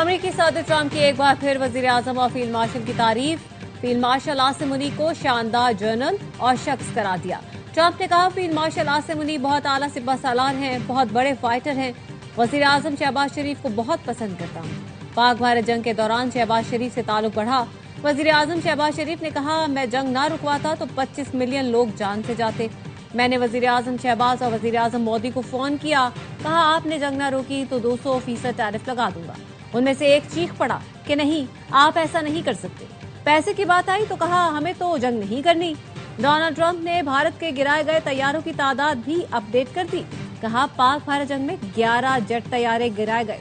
अमेरिकी सदर ट्रंप की एक बार फिर वजीर आजम और फील्ड मार्शल की तारीफ। फील्ड मार्शल आसिम मुनी को शानदार जनरल और शख्स करार दिया। ट्रंप ने कहा, फील्ड मार्शल आसिम मुनी बहुत आला सिपह सालार हैं, बहुत बड़े फाइटर हैं। वजीर आजम शहबाज शरीफ को बहुत पसंद करता हूं। पाक भारत जंग के दौरान शहबाज शरीफ से ताल्लुक बढ़ा। वजीर आजम शहबाज शरीफ ने कहा, मैं जंग ना रुकवाता तो 25 मिलियन लोग जान से जाते। मैंने वजीर आजम शहबाज और वजीर आजम मोदी को फोन किया, कहा आपने जंग ना रोकी तो 200% टैरिफ लगा दूंगा। उनमें से एक चीख पड़ा कि नहीं, आप ऐसा नहीं कर सकते। पैसे की बात आई तो कहा, हमें तो जंग नहीं करनी। डोनाल्ड ट्रंप ने भारत के गिराए गए तैयारों की तादाद भी अपडेट कर दी। कहा, पाक भारत जंग में 11 जेट तैयारे गिराए गए।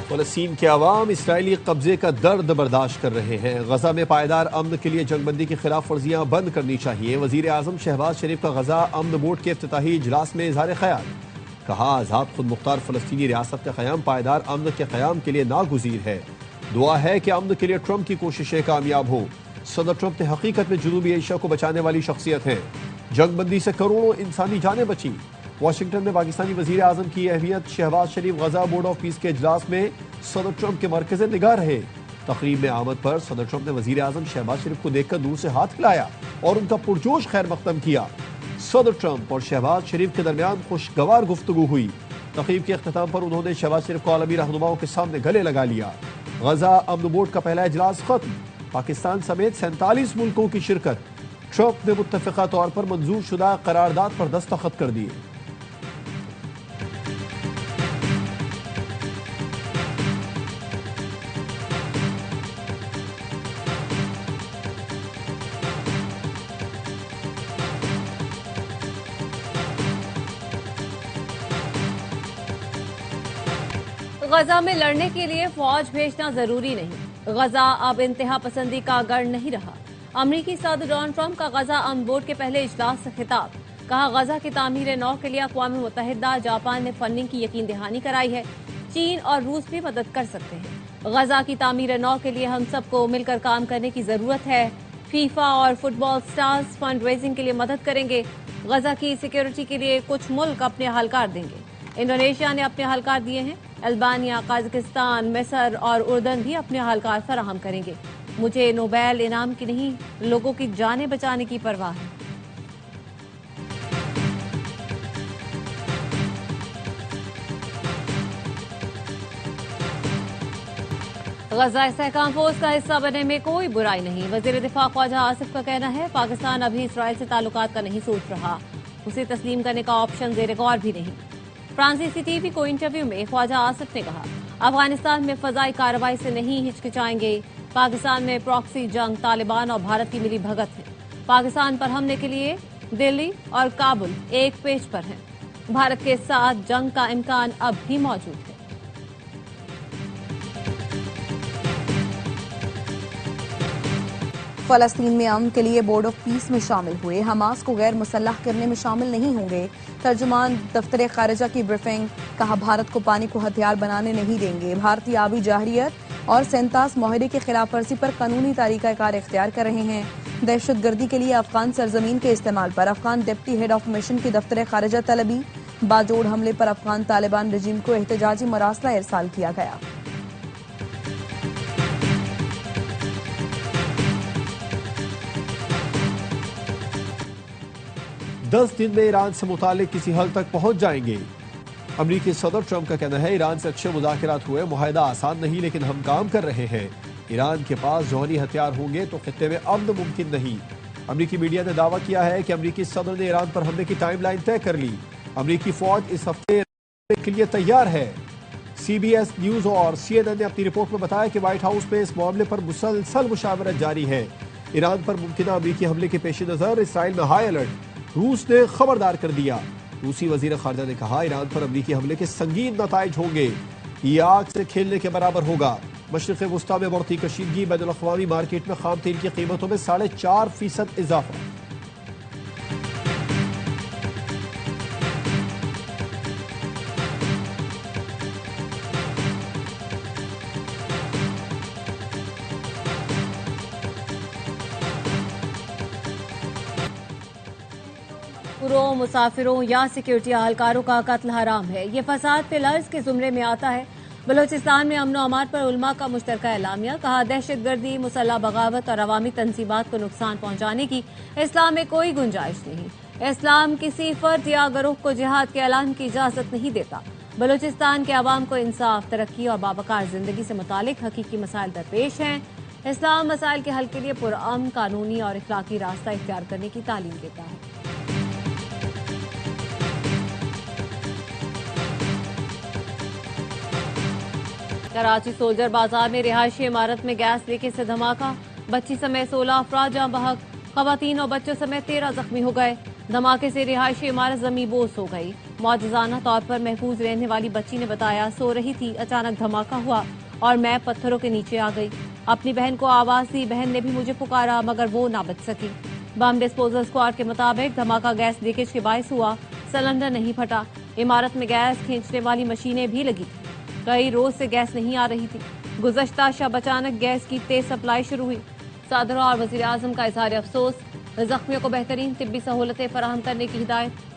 फ़लस्तीन के अवाम इसराइली कब्जे का दर्द बर्दाश्त कर रहे हैं। गजा में पायदार अमन के लिए जंगबंदी की खिलाफ वर्जियां बंद करनी चाहिए। वजीर आजम शहबाज शरीफ का गजा अमन बोर्ड के इफ्तिताही इजलास में इजहार ख्याल। कहा, आज़ाद खुद मुख्तार फ़लस्तीनी रियासत का क़याम पायदार अमन के क़याम के लिए नागुज़ीर है। दुआ है कि अमन के लिए ट्रंप की कोशिशें कामयाब हों। सदर ट्रंप ने हकीकत में जनूबी एशिया को बचाने वाली शख्सियत हैं। जंगबंदी से करोड़ों इंसानी जानें बची। वाशिंगटन में पाकिस्तानी वजीर आजम की अहमियत। शहबाज शरीफ गजा बोर्ड ऑफ पीस के इजलास में सदर ट्रंप के मरकज़ निगाह रहे। तकरीब में आमद पर सदर ट्रंप ने वजीर आजम शहबाज शरीफ को देखकर दूर से हाथ हिलाया और उनका पुरजोश खैर मकदम किया। सदर ट्रंप और शहबाज शरीफ के दरमियान खुशगवार गुफ्तगू हुई। तकरीब के अख्ताम पर उन्होंने शहबाज शरीफ को आलमी रहनुमाओं के सामने गले लगा लिया। गजा अमन बोर्ड का पहला इजलास खत्म। पाकिस्तान समेत 47 मुल्कों की शिरकत। ट्रंप ने मुत्तफ़िक़ा तौर पर मंजूर शुदा करारदाद पर दस्तखत कर दिए। गजा में लड़ने के लिए फौज भेजना जरूरी नहीं। गजा अब इंतहा पसंदी का गढ़ नहीं रहा। अमरीकी सदर डोनाल्ड ट्रंप का गजा अमन बोर्ड के पहले इजलास से खिताब। कहा, गजा की तामीर नौ के लिए अक़वाम मुत्तहिदा जापान ने फंडिंग की यकीन दहानी कराई है। चीन और रूस भी मदद कर सकते हैं। गजा की तामीर नौ के लिए हम सबको मिलकर काम करने की जरूरत है। फीफा और फुटबॉल स्टार्स फंड रेजिंग के लिए मदद करेंगे। गजा की सिक्योरिटी के लिए कुछ मुल्क अपने हलकार देंगे। इंडोनेशिया ने अपने हलकार दिए हैं। अल्बानिया, कजाकिस्तान, मिस्र और उर्दन भी अपने हलकार फराहम करेंगे। मुझे नोबेल इनाम की नहीं, लोगों की जानें बचाने की परवाह है। गजा इस्तेहकाम फोर्स का हिस्सा बनने में कोई बुराई नहीं। वजीर दिफा ख्वाजा आसिफ का कहना है, पाकिस्तान अभी इसराइल से ताल्लुकात का नहीं सोच रहा। उसे तस्लीम करने का ऑप्शन ज़ेर गौर भी नहीं। फ्रांसीसी टीवी को इंटरव्यू में ख्वाजा आसिफ ने कहा, अफगानिस्तान में फजाई कार्रवाई से नहीं हिचकिचाएंगे। पाकिस्तान में प्रॉक्सी जंग तालिबान और भारत की मिली भगत है। पाकिस्तान पर हमले के लिए दिल्ली और काबुल एक पेज पर हैं। भारत के साथ जंग का इम्कान अब भी मौजूद है। फलस्तीन में अमन के लिए बोर्ड ऑफ पीस में शामिल हुए। हमास को गैर मुसल्लह करने में शामिल नहीं होंगे। तर्जुमान दफ्तर खारिजा की ब्रीफिंग। कहा, भारत को पानी को हथियार बनाने नहीं देंगे। भारतीय आबी जाहरियत और सेंतास माहरे की खिलाफ वर्जी पर कानूनी तरीक़ाकार इख्तियार कर रहे हैं। दहशत गर्दी के लिए अफगान सरजमीन के इस्तेमाल पर Afghan deputy head of mission की दफ्तर खारिजा तलबी। बाजोड़ हमले पर अफगान तालिबान रजीम को एहतजाजी मरासला इरसाल किया गया। 10 दिन में ईरान से मुतालिक किसी हल तक पहुंच जाएंगे। अमरीकी सदर ट्रंप का कहना है, ईरान से अच्छे मुज़ाकरात हुए, मुआहदा आसान नहीं लेकिन हम काम कर रहे हैं। ईरान के पास जौहरी हथियार होंगे तो खित्ते में अमन मुमकिन नहीं। अमरीकी मीडिया ने दावा किया है कि अमरीकी सदर ने ईरान पर हमले की टाइमलाइन तय कर ली। अमरीकी फौज इस हफ्ते के लिए तैयार है। CBS न्यूज और CNN ने अपनी रिपोर्ट में बताया कि व्हाइट हाउस में इस मामले पर मुसलसल मुशावरत जारी है। ईरान पर मुमकिन अमरीकी हमले के पेश नजर इसराइल में हाई अलर्ट। रूस ने खबरदार कर दिया। रूसी वजीर खारजा ने कहा, ईरान पर अमरीकी हमले के संगीन नताइज होंगे। ये आग से खेलने के बराबर होगा। मशरिक़ वुस्ता में बढ़ती कशीदगी। बैनुल अक़वामी मार्केट में खाम तेल की कीमतों में 4.5% इजाफा। तस्करों, मुसाफिरों या सिक्योरिटी अहलकारों का कत्ल हराम है। ये फसाद पिलर्स के जुमरे में आता है। बलोचिस्तान में अमन अमान पर उलमा का मुश्तरका एलामिया, कहा दहशतगर्दी, मुसल्ह बगावत और अवामी तंजीबात को नुकसान पहुंचाने की इस्लाम में कोई गुंजाइश नहीं। इस्लाम किसी फर्द या गिरोह को जिहाद के ऐलान की इजाजत नहीं देता। बलोचिस्तान के अवाम को इंसाफ, तरक्की और बावकार जिंदगी से मुतालिक हकीकी मसाइल दरपेश हैं। इस्लाम मसाइल के हल के लिए पुरअमन, कानूनी और इखलाकी रास्ता इख्तियार करने की तालीम देता है। कराची सोल्जर बाजार में रिहायशी इमारत में गैस लीकेज से धमाका, बच्ची समेत 16 अफराद जाँ बहक, खवातीन और बच्चों समेत 13 जख्मी हो गए। धमाके से रिहायशी इमारत जमींबोस हो गई। मौजूदाना तौर पर महफूज रहने वाली बच्ची ने बताया, सो रही थी, अचानक धमाका हुआ और मैं पत्थरों के नीचे आ गई। अपनी बहन को आवाज दी, बहन ने भी मुझे पुकारा मगर वो ना बच सकी। बम डिस्पोजल स्क्वाड के मुताबिक धमाका गैस लीकेज के बायस हुआ, सिलेंडर नहीं फटा। इमारत में गैस खींचने वाली मशीनें भी लगी थी। कई रोज से गैस नहीं आ रही थी। गुज़श्ता शब अचानक गैस की तेज सप्लाई शुरू हुई। सदर और वज़ीर आज़म का इज़हार अफसोस, जख्मियों को बेहतरीन तिब्बी सहूलतें फराहम करने की हिदायत।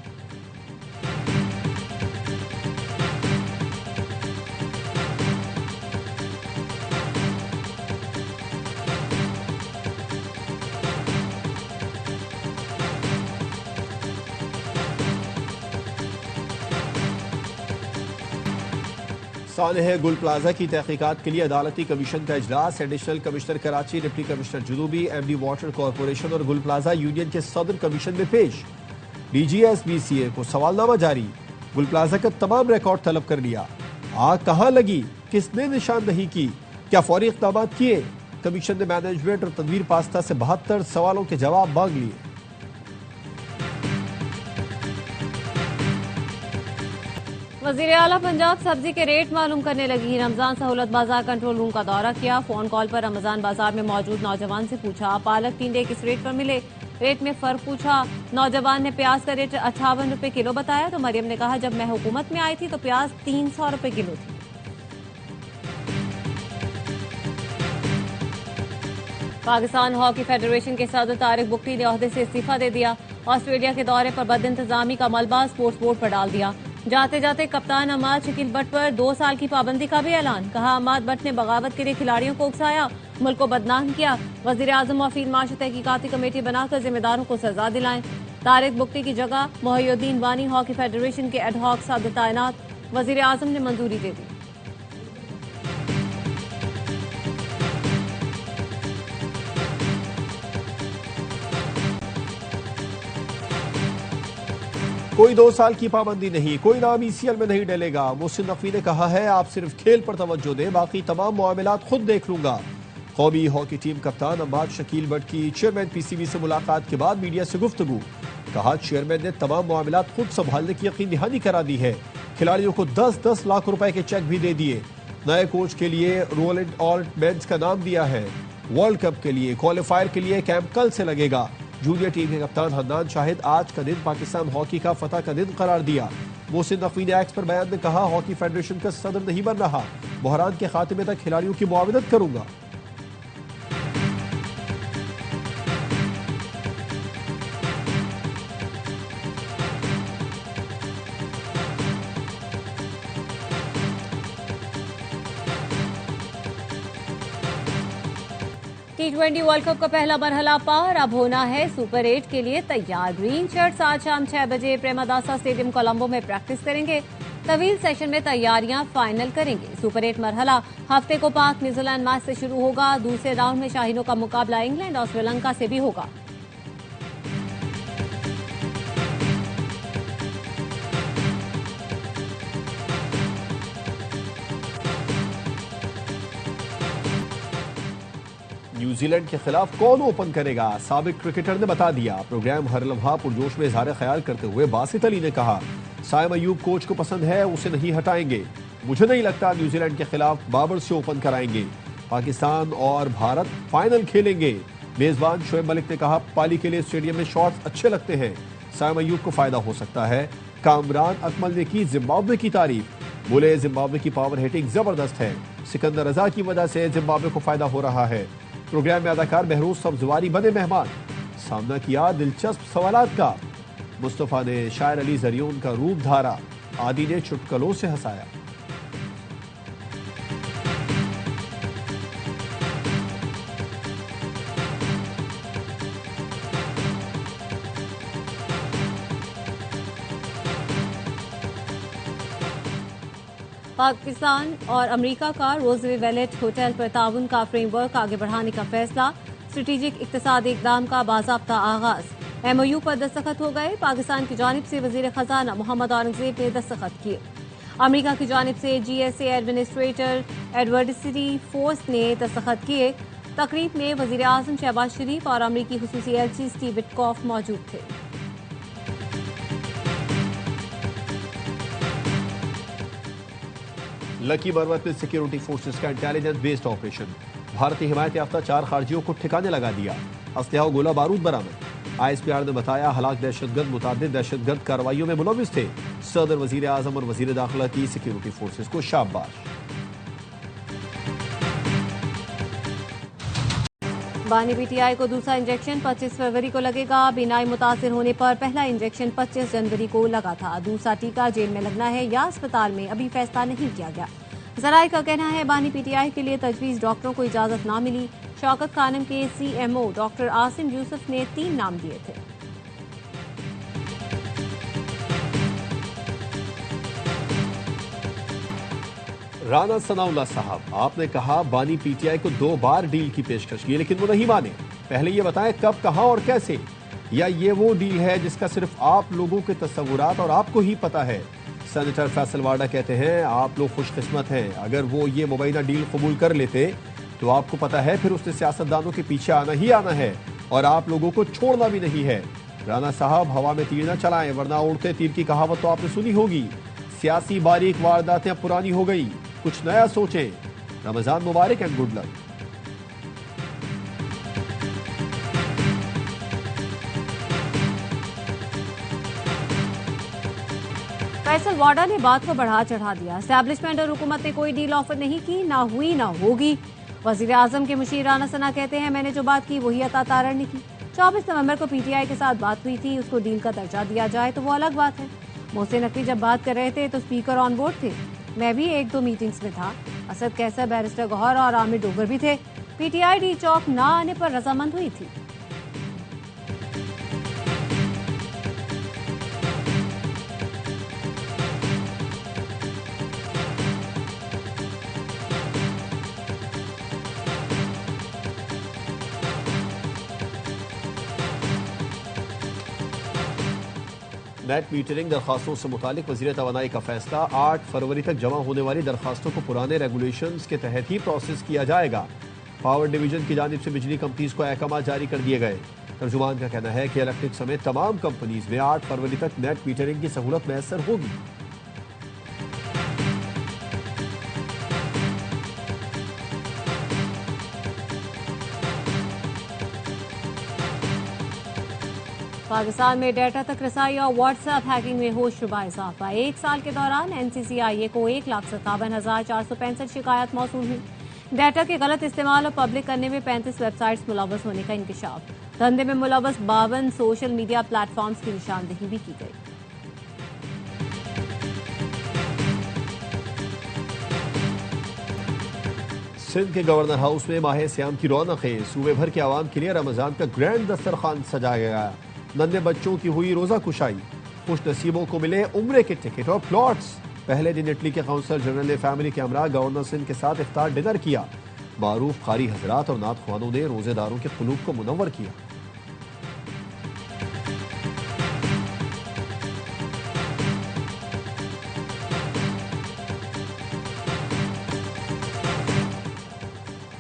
सानह गुल प्लाजा की तहकीकात के लिए अदालती कमीशन का इजलास। Additional commissioner Karachi, deputy commissioner जुनूबी, एमडी वाटर कॉरपोरेशन और गुल प्लाजा यूनियन के सदर कमीशन में पेश। DGSBCA को सवालनामा जारी। गुल प्लाजा का तमाम रिकॉर्ड तलब कर लिया। आग कहां लगी, किसने निशानदही की, क्या फौरी इक़दाम किए। कमीशन ने मैनेजमेंट और तदवीर पास्ता से 72 सवालों के जवाब मांग लिए। वज़ीर आला पंजाब सब्जी के रेट मालूम करने लगी। रमजान सहूलत बाजार कंट्रोल रूम का दौरा किया। फोन कॉल पर रमजान बाजार में मौजूद नौजवान से पूछा, पालक 3 डे किस रेट पर मिले, रेट में फर्क पूछा। नौजवान ने प्याज का रेट 58 रुपए किलो बताया तो मरियम ने कहा, जब मैं हुकूमत में आई थी तो प्याज 300 रुपए किलो थी। पाकिस्तान हॉकी फेडरेशन के सदर तारिक बुक्टी ने ओहदे से इस्तीफा दे दिया। ऑस्ट्रेलिया के दौरे पर बदइंतजामी का मलबा स्पोर्ट्स बोर्ड पर डाल दिया। जाते जाते कप्तान अमाद शकील भट्ट पर 2 साल की पाबंदी का भी ऐलान। कहा, अमाद भट्ट ने बगावत के लिए खिलाड़ियों को उकसाया, मुल्क को बदनाम किया। वज़ीर आज़म और फील्ड मार्शल तहकीकाती कमेटी बनाकर जिम्मेदारों को सजा दिलाएं। तारिक बुक्टी की जगह मोहिउद्दीन वानी हॉकी फेडरेशन के एडहॉक सदर तैनात। वज़ीर आज़म ने मंजूरी दे दी। कोई 2 साल की पाबंदी नहीं, कोई नाम ECL में नहीं डलेगा। मोहसिन नकवी ने कहा है, आप सिर्फ खेल पर तवज्जो दें, बाकी तमाम मामलात खुद देख लूंगा। कौमी हॉकी टीम कप्तान अमाद शकील भट्ट की चेयरमैन PCB से मुलाकात के बाद मीडिया से गुफ्तगू। कहा, चेयरमैन ने तमाम मामलात खुद संभालने की यकीन दहानी करा दी है। खिलाड़ियों को 10-10 लाख रुपए के चेक भी दे दिए। नए कोच के लिए रोलैंड ऑल्टमेंस का नाम दिया है। वर्ल्ड कप के लिए क्वालिफायर के लिए कैंप कल से लगेगा। जूनियर टीम के कप्तान हन्नान शाहिद आज का दिन पाकिस्तान हॉकी का फतह का दिन करार दिया। मोहसिन नकवी ने एक्स पर बयान में कहा, हॉकी फेडरेशन का सदर नहीं बन रहा, बहरान के खात्मे तक खिलाड़ियों की मुआवनत करूंगा। T20 वर्ल्ड कप का पहला मरहला पार, अब होना है सुपर 8 के लिए तैयार। ग्रीन शर्ट्स आज शाम 6 बजे प्रेमादासा स्टेडियम कोलंबो में प्रैक्टिस करेंगे। तवील सेशन में तैयारियां फाइनल करेंगे। सुपर 8 मरहला हफ्ते को पाक न्यूजीलैंड मैच से शुरू होगा। दूसरे राउंड में शाहीनों का मुकाबला इंग्लैंड और श्रीलंका से भी होगा। न्यूजीलैंड के खिलाफ कौन ओपन करेगा, साबिक क्रिकेटर ने बता दिया। प्रोग्राम हर लम्हा पुरजोश में इजहार ख्याल करते हुए बासित अली ने कहा, साइम अयूब कोच को पसंद है, उसे नहीं हटाएंगे। मुझे नहीं लगता न्यूजीलैंड के खिलाफ बाबर से ओपन कराएंगे। पाकिस्तान और भारत फाइनल खेलेंगे। मेजबान शोएब मलिक ने कहा, पाली के लिए स्टेडियम में शॉट्स अच्छे लगते हैं, साइम अयूब को फायदा हो सकता है। कामरान अकमल ने की जिम्बाब्वे की तारीफ, बोले जिम्बाब्वे की पावर हिटिंग जबरदस्त है, सिकंदर रजा की वजह से जिम्बाब्वे को फायदा हो रहा है। प्रोग्राम में अदाकार महरूज सब्जवारी बने मेहमान, सामना किया दिलचस्प सवालात का। मुस्तफ़ा ने शायर अली जरियोन का रूप धारा, आदि ने चुटकुलों से हंसाया। पाकिस्तान और अमेरिका का रोज़वेलेट होटल पर ताउन का फ्रेमवर्क आगे बढ़ाने का फैसला, स्ट्रेटेजिक इक्तिसादी इक़दाम का बाज़ाब्ता आगाज। एमओयू पर दस्तखत हो गए। पाकिस्तान की जानिब से वज़ीर खजाना मोहम्मद औरंगज़ेब ने दस्तखत किए। अमेरिका की जानिब से GSA एडमिनिस्ट्रेटर एडवर्सिटी फोर्स ने दस्तखत किए। तकरीब में वज़ीर आज़म शहबाज शरीफ और अमेरिकी खुसूसी एलची स्टीव विटकॉफ मौजूद थे। लकी बरवत में सिक्योरिटी फोर्सेस का इंटेलिजेंस बेस्ड ऑपरेशन, भारतीय हिमायत याफ्ता 4 खारजियों को ठिकाने लगा दिया। असलहा और गोला बारूद बरामद। ISPR ने बताया हलाक दहशतगर्द मुतादिद दहशतगर्द कार्रवाइयों में मुलविस थे। सदर, वजीर आजम और वजीर दाखिला की सिक्योरिटी फोर्सेस को शाबाश। बानी PTI को दूसरा इंजेक्शन 25 फरवरी को लगेगा। बीनाई मुतासिर होने पर पहला इंजेक्शन 25 जनवरी को लगा था। दूसरा टीका जेल में लगना है या अस्पताल में, अभी फैसला नहीं किया गया। जराये का कहना है बानी PTI के लिए तजवीज़ डॉक्टरों को इजाजत ना मिली। शौकत खानम के CMO डॉक्टर आसिम यूसुफ ने 3 नाम दिए थे। राना सनाउल्लाह साहब, आपने कहा बानी PTI को 2 बार डील की पेशकश की, लेकिन वो नहीं माने। पहले ये बताएं कब, कहां और कैसे? या ये वो डील है जिसका सिर्फ आप लोगों के तस्वुरात और आपको ही पता है? सेनेटर फैसल वाडा कहते हैं आप लोग खुशकिस्मत हैं। अगर वो ये मुबैना डील कबूल कर लेते तो आपको पता है फिर उसने सियासतदानों के पीछे आना ही आना है और आप लोगों को छोड़ना भी नहीं है। राना साहब, हवा में तीर न चलाएं, वरना उड़ते तीर की कहावत तो आपने सुनी होगी। सियासी बारीक वारदातें पुरानी हो गई, कुछ नया सोचें। रमजान मुबारक एंड गुड लक। फैसल वाडा ने बात को बढ़ा चढ़ा दिया। एस्टैब्लिशमेंट और हुकूमत ने कोई डील ऑफर नहीं की, ना हुई ना होगी। वजीर आजम के मुशीर राना सना कहते हैं मैंने जो बात की वही अता तारड़ ने की। 24 नवंबर को PTI के साथ बात हुई थी, उसको डील का दर्जा दिया जाए तो वो अलग बात है। मोहसिन नकवी जब बात कर रहे थे तो स्पीकर ऑन बोर्ड थे। मैं भी 1-2 मीटिंग्स में था। असद कैसर, बैरिस्टर गौहर और आमिर डोगर भी थे। PTI डी चौक ना आने पर रजामंद हुई थी। नेट मीटरिंग दरखास्तों से मुतालिक वज़ीर तवानाई का फैसला, 8 फरवरी तक जमा होने वाली दरखास्तों को पुराने रेगुलेशंस के तहत ही प्रोसेस किया जाएगा। पावर डिवीजन की जानिब से बिजली कंपनीज को अहकाम जारी कर दिए गए। तर्जुमान का कहना है कि इलेक्ट्रिक समेत तमाम कंपनीज में 8 फरवरी तक नेट मीटरिंग की सहूलत मैसर होगी। पाकिस्तान में डेटा तक रसाई और व्हाट्सएप हैकिंग में होशरुबा इजाफा। 1 साल के दौरान NCCIA को 1,57,465 शिकायत मौसूल हुई। डेटा के गलत इस्तेमाल और पब्लिक करने में 35 वेबसाइट्स मुलव्वस होने का इंकशाफ। धंधे में मुलव्वस 52 सोशल मीडिया प्लेटफॉर्म्स की निशानदेही भी की गई। सिंध के गवर्नर हाउस में माह सियाम की रौनकें। सूबे भर के आवाम के लिए रमजान का ग्रैंड दस्तरखान सजाया गया। नन्हे बच्चों की हुई रोजा कुशाई। खुश नसीबों को मिले उम्रे के टिकट और प्लॉट्स। पहले दिन इटली के काउंसलर जनरल ने फैमिली के हमरा गवर्नर सिंध के साथ इफ्तार डिनर किया। मारूफ कारी हजरात और नात ख्वानों ने रोजेदारों के कुलूब को मुनव्वर किया।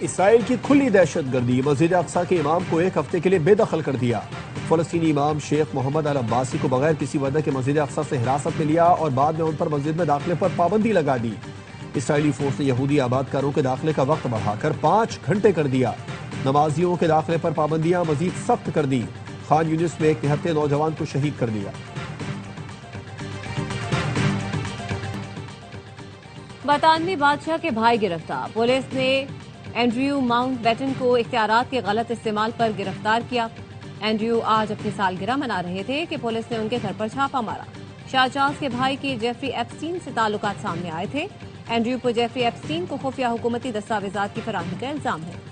इसराइल की खुली दहशतगर्दी। मस्जिद अक्सा के इमाम को 1 हफ्ते के लिए बेदखल कर दिया। फलस्तीनी इमाम शेख मोहम्मद अल अब्बासी को बगैर किसी वजह के मस्जिद अक्सा से हिरासत में लिया और बाद में उन पर मस्जिद में दाखिले पर पाबंदी लगा दी। इसराइली फोर्स ने यहूदी आबादकारों के दाखिले का वक्त बढ़ाकर 5 घंटे कर दिया। नमाजियों के दाखिले पर पाबंदियां मजीद सख्त कर दी। खान यूनिस में एक निहत्थे नौजवान को शहीद कर दिया। बरतानवी बादशाह के भाई गिरफ्तार। पुलिस ने एंड्रयू माउंटबेटन को इख्तियारात के गलत इस्तेमाल पर गिरफ्तार किया। एंड्रयू आज अपनी सालगिरह मना रहे थे कि पुलिस ने उनके घर पर छापा मारा। शाह चार्ल्स के भाई के जेफरी एप्स्टीन से ताल्लुकात सामने आए थे। एंड्रयू पर जेफरी एप्स्टीन को खुफिया हुकूमती दस्तावेजात की फराहमी का इल्जाम है।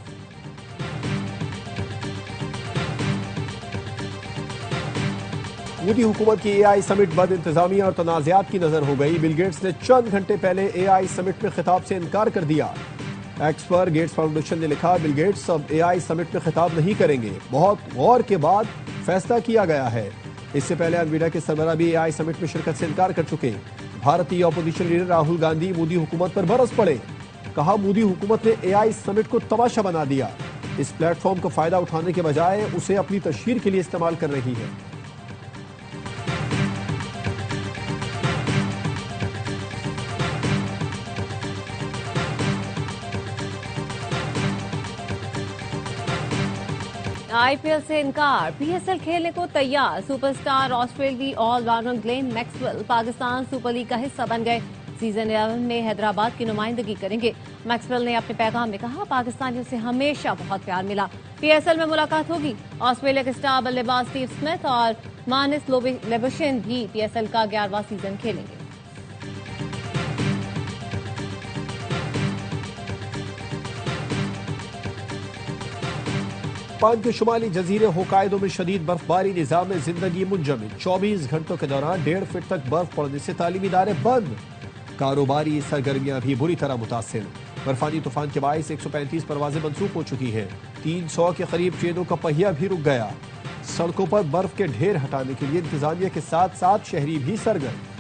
सऊदी हुकूमत की एआई समिट बद इंतजामिया और तनाज़ात की नजर हो गई। बिल गेट्स ने चंद घंटे पहले एआई समिट में खिताब से इनकार कर दिया। एक्स पर गेट्स फाउंडेशन ने लिखा, बिल गेट्स अब एआई समिट में खिताब नहीं करेंगे, बहुत गौर के बाद फैसला किया गया है। इससे पहले एनवीडिया के सरबरा भी एआई समिट में शिरकत से इनकार कर चुके। भारतीय अपोजिशन लीडर राहुल गांधी मोदी हुकूमत पर बरस पड़े। कहा, मोदी हुकूमत ने एआई समिट को तमाशा बना दिया। इस प्लेटफॉर्म का फायदा उठाने के बजाय उसे अपनी तशहीर के लिए इस्तेमाल कर रही है। आईपीएल से इनकार, पीएसएल खेलने को तैयार। सुपरस्टार ऑस्ट्रेलियाई allrounder Glenn Maxwell Pakistan super league का हिस्सा बन गए। सीजन 11 में हैदराबाद की नुमाइंदगी करेंगे। मैक्सवेल ने अपने पैगाम में कहा, पाकिस्तानियों से हमेशा बहुत प्यार मिला। पीएसएल में मुलाकात होगी। ऑस्ट्रेलिया के स्टार बल्लेबाज स्टीव स्मिथ और मानिस लेबुशेन भी पीएसएल का 11वां सीजन खेलेंगे। जापान के शुमाली जजीरे होकाइदो में शदीद बर्फबारी, निजाम जिंदगी मुंजमद। 24 घंटों के दौरान 1.5 फीट तक बर्फ पड़ने से तालीमी इदारे बंद। कारोबारी सरगर्मियां भी बुरी तरह मुतासिर। बर्फानी तूफान के बायस 135 परवाजें मंसूख हो चुकी हैं। 300 के करीब ट्रेनों का पहिया भी रुक गया। सड़कों पर बर्फ के ढेर हटाने के लिए इंतजामिया के साथ साथ शहरी भी सरगर्म।